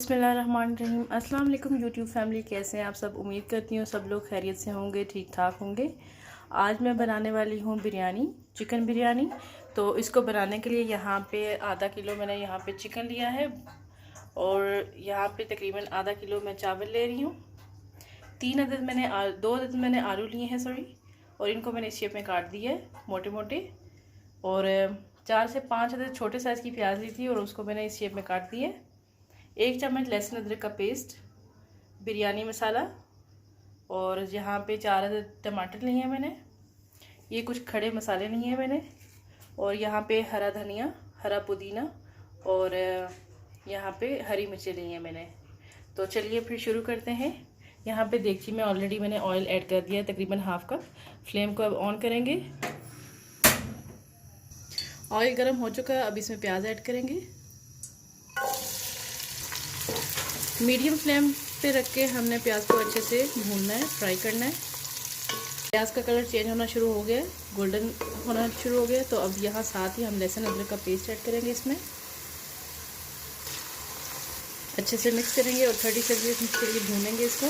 बिस्मिल्लाहिर्रहमानिर्रहीम। अस्सलाम वालेकुम यूट्यूब फैमिली, कैसे हैं आप सब? उम्मीद करती हूँ सब लोग खैरियत से होंगे, ठीक ठाक होंगे। आज मैं बनाने वाली हूँ बिरयानी, चिकन बिरयानी। तो इसको बनाने के लिए यहाँ पे आधा किलो मैंने यहाँ पे चिकन लिया है और यहाँ पे तकरीबन आधा किलो मैं चावल ले रही हूँ। 2 अदद मैंने आलू लिए हैं और इनको मैंने इस शेप में काट दिया है मोटे मोटे। और 4 से 5 अदद छोटे साइज़ की प्याज ली थी और उसको मैंने इस शेप में काट दिया है। 1 चम्मच लहसुन अदरक का पेस्ट, बिरयानी मसाला और यहाँ पे 4 अदद टमाटर लिए हैं मैंने। ये कुछ खड़े मसाले लिए हैं मैंने। और यहाँ पे हरा धनिया, हरा पुदीना और यहाँ पे हरी मिर्चें ली हैं मैंने। तो चलिए फिर शुरू करते हैं। यहाँ पे देगची में ऑलरेडी मैंने ऑयल ऐड कर दिया है, तकरीबन हाफ कप। फ्लेम को अब ऑन करेंगे। ऑयल गर्म हो चुका है, अब इसमें प्याज ऐड करेंगे। मीडियम फ्लेम पे रख के हमने प्याज को अच्छे से भूनना है, फ्राई करना है। प्याज का कलर चेंज होना शुरू हो गया है, गोल्डन होना शुरू हो गया है। तो अब यहाँ साथ ही हम लहसुन अदरक का पेस्ट ऐड करेंगे इसमें। अच्छे से मिक्स करेंगे और 30 सेकंड के लिए भूनेंगे इसको।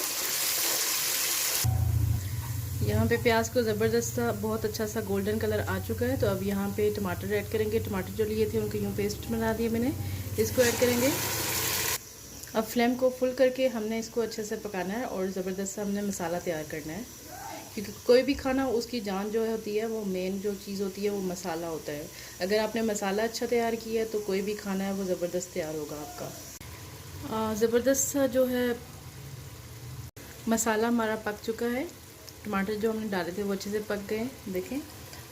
यहाँ पे प्याज को ज़बरदस्त सा बहुत अच्छा सा गोल्डन कलर आ चुका है। तो अब यहाँ पे टमाटर ऐड करेंगे। टमाटर जो लिए थे उनको यूँ पेस्ट बना दिए मैंने, इसको ऐड करेंगे। अब फ्लेम को फुल करके हमने इसको अच्छे से पकाना है और ज़बरदस्त सा हमने मसाला तैयार करना है, क्योंकि कोई भी खाना उसकी जान जो होती है, वो मेन जो चीज़ होती है वो मसाला होता है। अगर आपने मसाला अच्छा तैयार किया है तो कोई भी खाना है वो ज़बरदस्त तैयार होगा आपका। ज़बरदस्त सा जो है मसाला हमारा पक चुका है। टमाटर जो हमने डाले थे वो अच्छे से पक गए, देखें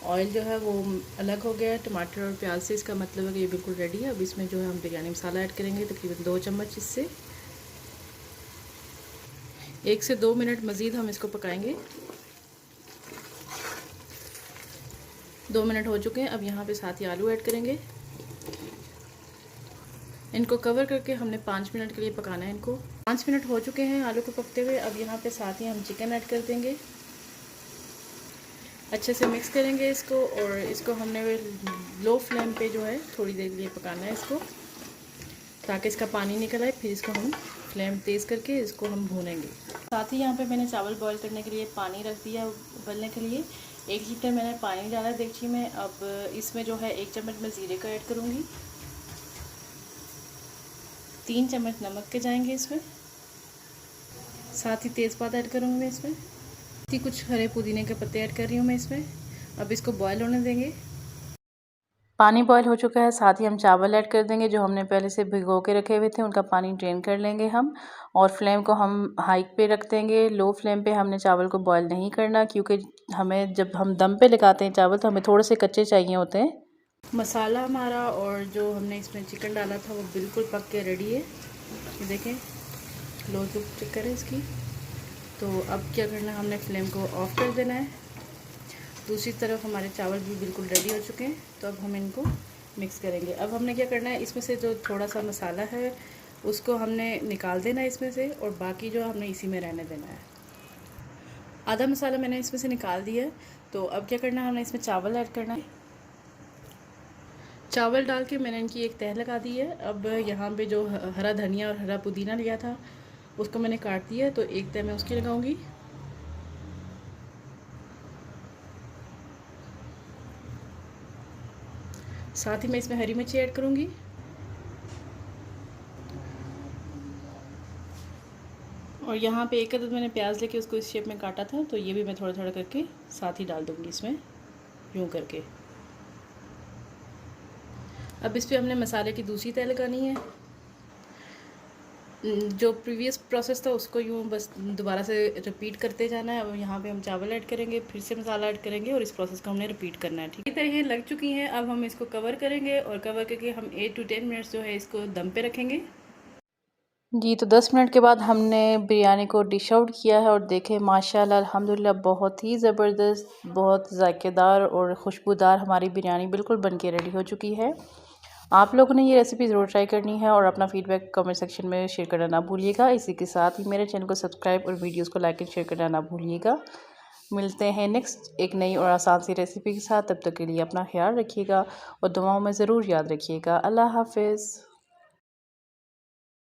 ऑयल जो है वो अलग हो गया है टमाटर और प्याज से। इसका मतलब है कि ये बिल्कुल रेडी है। अब इसमें जो है हम बिरयानी मसाला ऐड करेंगे, तकरीबन 2 चम्मच। इससे 1 से 2 मिनट मज़ीद हम इसको पकाएंगे। 2 मिनट हो चुके हैं। अब यहाँ पे साथ ही आलू ऐड करेंगे। इनको कवर करके हमने 5 मिनट के लिए पकाना है इनको। 5 मिनट हो चुके हैं आलू को पकते हुए। अब यहाँ पे साथ ही हम चिकन ऐड कर देंगे। अच्छे से मिक्स करेंगे इसको और इसको हमने लो फ्लेम पे जो है थोड़ी देर के लिए पकाना है इसको, ताकि इसका पानी निकल आए। फिर इसको हम फ्लेम तेज़ करके इसको हम भूनेंगे। साथ ही यहाँ पे मैंने चावल बॉईल करने के लिए पानी रख दिया उबलने के लिए। 1 लीटर मैंने पानी डाला देगची में। अब इसमें जो है 1 चम्मच मैं ज़ीरे का ऐड करूँगी। 3 चम्मच नमक के जाएंगे इसमें। साथ ही तेज़पात ऐड करूँगी मैं इसमें। कुछ हरे पुदीने के पत्ते ऐड कर रही हूँ मैं इसमें। अब इसको बॉईल होने देंगे। पानी बॉईल हो चुका है। साथ ही हम चावल ऐड कर देंगे जो हमने पहले से भिगो के रखे हुए थे, उनका पानी ड्रेन कर लेंगे हम। और फ्लेम को हम हाई पे रख देंगे। लो फ्लेम पे हमने चावल को बॉईल नहीं करना, क्योंकि हमें जब हम दम पे लगाते हैं चावल तो हमें थोड़े से कच्चे चाहिए होते हैं। मसाला हमारा और जो हमने इसमें चिकन डाला था वो बिल्कुल पक के रेडी है। ये देखें, लो जो चक्कर है इसकी। तो अब क्या करना है, हमने फ्लेम को ऑफ कर देना है। दूसरी तरफ हमारे चावल भी बिल्कुल रेडी हो चुके हैं। तो अब हम इनको मिक्स करेंगे। अब हमने क्या करना है, इसमें से जो थोड़ा सा मसाला है उसको हमने निकाल देना है इसमें से, और बाकी जो हमने इसी में रहने देना है। आधा मसाला मैंने इसमें से निकाल दिया है। तो अब क्या करना है, हमने इसमें चावल ऐड करना है। चावल डाल के मैंने इनकी एक तह लगा दी है। अब यहाँ पे जो हरा धनिया और हरा पुदीना लिया था उसको मैंने काट दिया, तो एक तह मैं उसकी लगाऊंगी। साथ ही मैं इसमें हरी मिर्ची ऐड करूंगी। और यहाँ पे 1 अदद मैंने प्याज लेके उसको इस शेप में काटा था, तो ये भी मैं थोड़ा थोड़ा करके साथ ही डाल दूंगी इसमें, यूँ करके। अब इस पे हमने मसाले की दूसरी तह लगानी है। जो प्रीवियस प्रोसेस था उसको यूँ बस दोबारा से रिपीट करते जाना है। अब यहाँ पे हम चावल ऐड करेंगे, फिर से मसाला ऐड करेंगे और इस प्रोसेस को हमने रिपीट करना है। ठीक है, ये लग चुकी हैं। अब हम इसको कवर करेंगे और कवर करके हम 8 to 10 मिनट्स जो है इसको दम पे रखेंगे। जी, तो 10 मिनट के बाद हमने बिरयानी को डिश आउट किया है और देखें माशाल्लाह अल्हम्दुलिल्लाह बहुत ही ज़बरदस्त, बहुत ज़ायकेदार और खुशबूदार हमारी बिरयानी बिल्कुल बन के रेडी हो चुकी है। आप लोगों ने ये रेसिपी ज़रूर ट्राई करनी है और अपना फीडबैक कमेंट सेक्शन में शेयर करना ना भूलिएगा। इसी के साथ ही मेरे चैनल को सब्सक्राइब और वीडियोस को लाइक एंड शेयर करना ना भूलिएगा। मिलते हैं नेक्स्ट एक नई और आसान सी रेसिपी के साथ। तब तक के लिए अपना ख्याल रखिएगा और दुआओं में ज़रूर याद रखिएगा। अल्लाह हाफ़िज़।